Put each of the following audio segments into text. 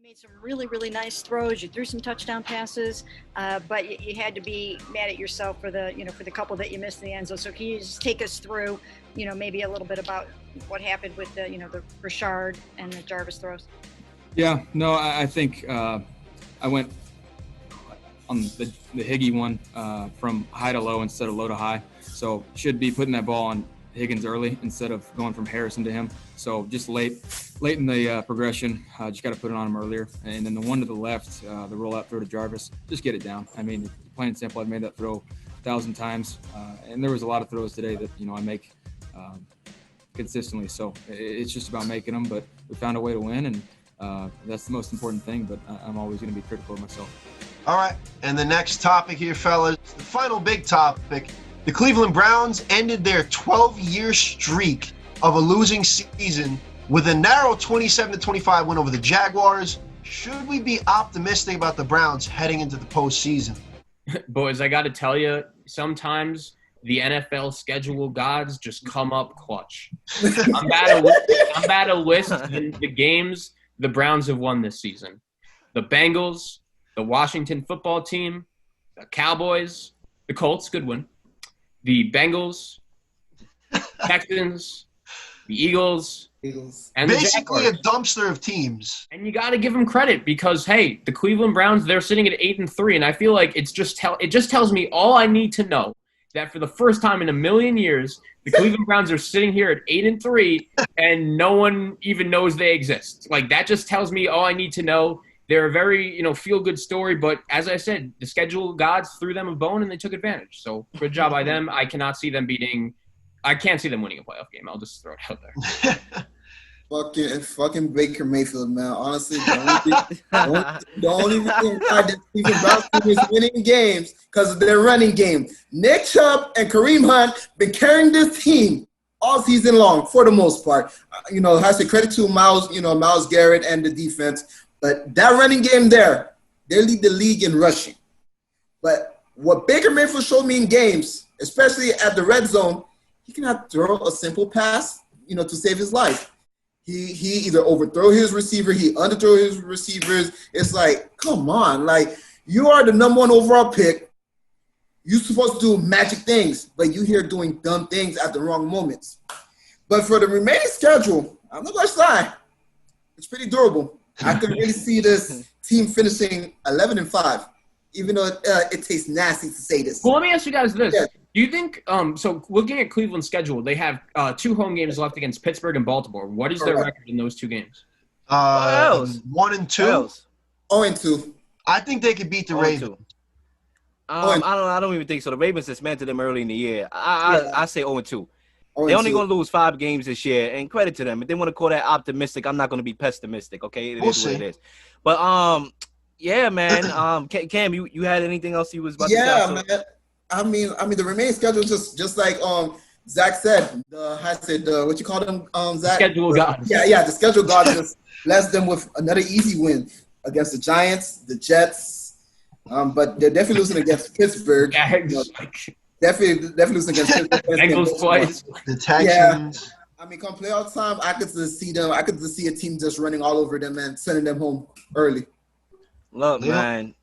made some really, really nice throws. You threw some touchdown passes, but you had to be mad at yourself for the couple that you missed in the end zone. So can you just take us through, maybe a little bit about what happened with the Richard and the Jarvis throws? Yeah, no, I think I went on the Higgy one from high to low instead of low to high. So should be putting that ball on Higgins early instead of going from Harrison to him. So just late in the progression, just got to put it on him earlier. And then the one to the left, the rollout throw to Jarvis, just get it down. I mean, plain and simple, I've made that throw 1,000 times. And there was a lot of throws today that, I make consistently. So it's just about making them, but we found a way to win, and that's the most important thing, but I'm always going to be critical of myself. All right, and the next topic here, fellas, the final big topic. The Cleveland Browns ended their 12-year streak of a losing season with a narrow 27-25 win over the Jaguars. Should we be optimistic about the Browns heading into the postseason? Boys, I got to tell you, sometimes the NFL schedule gods just come up clutch. I'm about to list the games the Browns have won this season. The Bengals, the Washington football team, the Cowboys, the Colts, good win. The Bengals, Texans, the Eagles, and basically the a dumpster of teams. And you got to give them credit because, hey, the Cleveland Browns, they're sitting at 8-3, and I feel like it just tells me all I need to know, that for the first time in a million years, the Cleveland Browns are sitting here at 8-3, and no one even knows they exist. Like, that just tells me all I need to know. They're a very, feel-good story, but as I said, the schedule gods threw them a bone and they took advantage. So good job by them. I can't see them winning a playoff game. I'll just throw it out there. Fucking Baker Mayfield, man. Honestly, the only reason why the Cleveland Browns is winning games because of their running game. Nick Chubb and Kareem Hunt been carrying this team all season long for the most part. Has to credit to Myles Garrett and the defense. But that running game there, they lead the league in rushing. But what Baker Mayfield showed me in games, especially at the red zone, he cannot throw a simple pass, to save his life. He either overthrow his receiver, he underthrow his receivers. It's like, come on. Like, you are the number one overall pick. You're supposed to do magic things, but you here doing dumb things at the wrong moments. But for the remaining schedule, I'm not going to lie, it's pretty durable. I can really see this team finishing 11-5, even though it tastes nasty to say this. Well, let me ask you guys this. Yeah. Do you think so looking at Cleveland's schedule, they have 2 home games left against Pittsburgh and Baltimore. What is their record in those 2 games? 1-2. 0-2. I think they could beat the Ravens. I don't even think so. The Ravens dismantled them early in the year. I say 0-2. They're only going to lose 5 games this year, and credit to them. If they want to call that optimistic, I'm not going to be pessimistic, okay? It is what it is. But, yeah, man. Cam, you had anything else you was about to say? Yeah, man. I mean, the remaining schedule just like Zach said. What you call them, Zach? Schedule gods. Yeah. The schedule gods just blessed them with another easy win against the Giants, the Jets. But they're definitely losing against Pittsburgh. Definitely losing against Bengals twice. The Texans. Yeah. I mean, come playoff time, I could just see them. I could just see a team just running all over them and sending them home early. Look, man.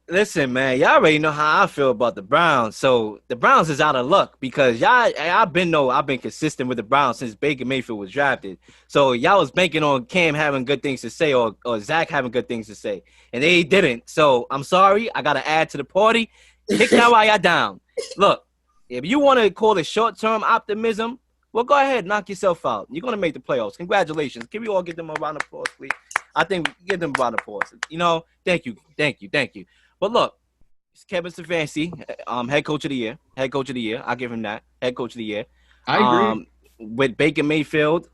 Listen, man. Y'all already know how I feel about the Browns. So the Browns is out of luck because I've been consistent with the Browns since Baker Mayfield was drafted. So y'all was banking on Cam having good things to say or Zach having good things to say, and they didn't. So I'm sorry. I got to add to the party. Kick that while y'all down. Look, if you want to call it short-term optimism, well, go ahead, knock yourself out. You're going to make the playoffs. Congratulations. Can we all give them a round of applause, please? I think we give them a round of applause. Thank you. But look, it's Kevin Stefanski, head coach of the year. I'll give him that. Head coach of the year. I agree. With Baker Mayfield's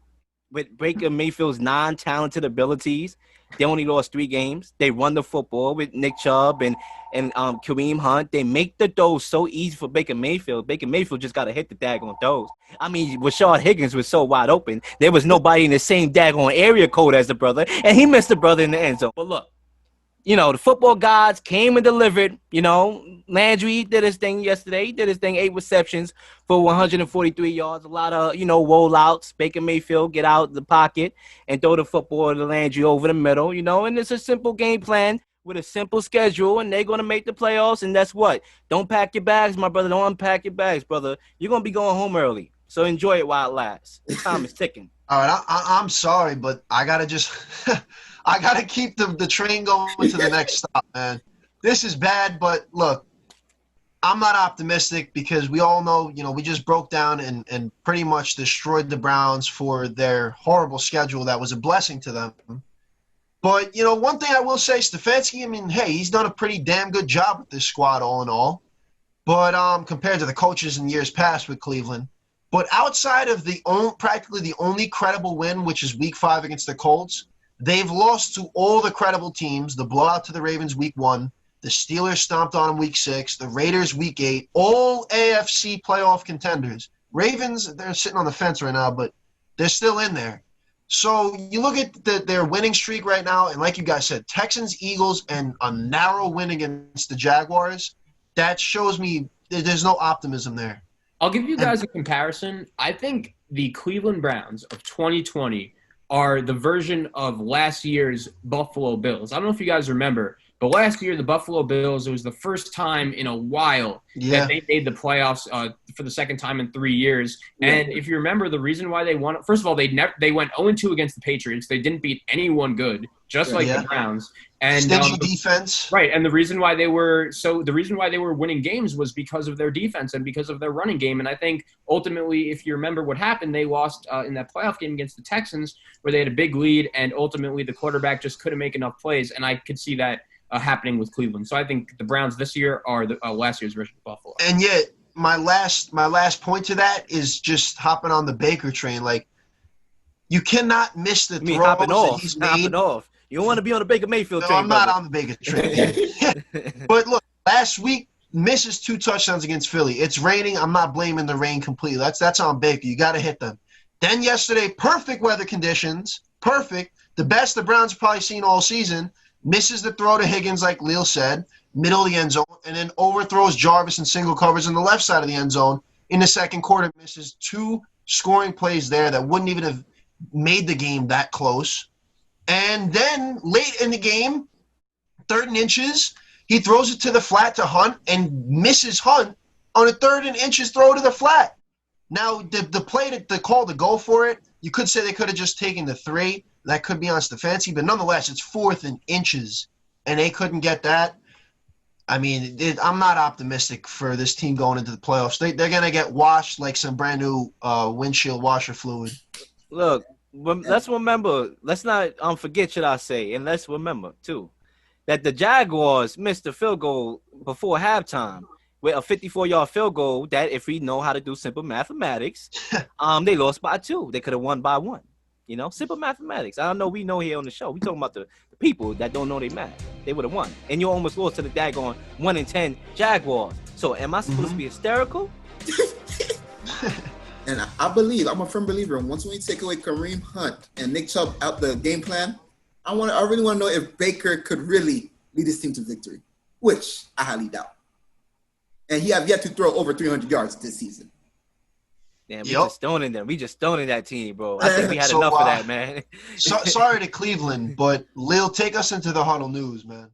non-talented abilities, they only lost 3 games. They run the football with Nick Chubb and Kareem Hunt. They make the throws so easy for Baker Mayfield. Baker Mayfield just got to hit the daggone throws. I mean, Rashard Higgins was so wide open. There was nobody in the same daggone area code as the brother, and he missed the brother in the end zone. But look, the football gods came and delivered. Landry did his thing yesterday. He did his thing, 8 receptions for 143 yards. A lot of, rollouts. Baker Mayfield get out the pocket and throw the football to Landry over the middle, and it's a simple game plan with a simple schedule, and they're going to make the playoffs, and that's what. Don't pack your bags, my brother. Don't unpack your bags, brother. You're going to be going home early, so enjoy it while it lasts. The time is ticking. All right, I'm sorry, but I got to just – I got to keep the train going to the next stop, man. This is bad, but look, I'm not optimistic because we all know, we just broke down and pretty much destroyed the Browns for their horrible schedule that was a blessing to them. But, one thing I will say, Stefanski, I mean, hey, he's done a pretty damn good job with this squad all in all. But compared to the coaches in years past with Cleveland. But outside of practically the only credible win, which is Week 5 against the Colts, they've lost to all the credible teams. The blowout to the Ravens Week 1, the Steelers stomped on them Week 6, the Raiders Week 8, all AFC playoff contenders. Ravens, they're sitting on the fence right now, but they're still in there. So you look at their winning streak right now, and like you guys said, Texans, Eagles, and a narrow win against the Jaguars, that shows me there's no optimism there. I'll give you guys a comparison. I think the Cleveland Browns of 2020 are the version of last year's Buffalo Bills. I don't know if you guys remember, but last year the Buffalo Bills, it was the first time in a while that they made the playoffs for the second time in 3 years. And if you remember, the reason why they won, first of all, they went 0-2 against the Patriots. They didn't beat anyone good, just like the Browns. And stingy defense, right? And the reason why they were winning games was because of their defense and because of their running game. And I think ultimately, if you remember what happened, they lost in that playoff game against the Texans, where they had a big lead, and ultimately the quarterback just couldn't make enough plays. And I could see that happening with Cleveland. So I think the Browns this year are the last year's version of Buffalo. And yet, my last point to that is just hopping on the Baker train. Like, you cannot miss the throws that he's made. Hopping off. You don't want to be on the Baker Mayfield train. No, I'm not on the Baker train. But look, last week, misses 2 touchdowns against Philly. It's raining. I'm not blaming the rain completely. That's on Baker. You got to hit them. Then yesterday, perfect weather conditions. Perfect. The best the Browns have probably seen all season. Misses the throw to Higgins, like Lil said, middle of the end zone, and then overthrows Jarvis in single covers on the left side of the end zone. In the second quarter, misses 2 scoring plays there that wouldn't even have made the game that close. And then late in the game, 3rd and inches, he throws it to the flat to Hunt and misses Hunt on a 3rd and inches throw to the flat. Now, the play, the call to go for it, you could say they could have just taken the 3. That could be on Stefanski, but nonetheless, it's 4th and inches, and they couldn't get that. I mean, I'm not optimistic for this team going into the playoffs. They're going to get washed like some brand new windshield washer fluid. Look, let's remember, let's not forget, should I say, and let's remember, too, that the Jaguars missed a field goal before halftime with a 54-yard field goal that, if we know how to do simple mathematics, they lost by 2. They could have won by 1. Simple mathematics. I don't know. We know here on the show. We talking about the people that don't know they math. They would have won. And you almost lost to the daggone 1-10 Jaguars. So am I supposed to be hysterical? And I believe, I'm a firm believer, once we take away Kareem Hunt and Nick Chubb out the game plan, I really want to know if Baker could really lead his team to victory, which I highly doubt. And he have yet to throw over 300 yards this season. Damn, we just stoning them. We just stoning that team, bro. I think we had enough of that, man. Sorry to Cleveland, but Lil, take us into the Huddle news, man.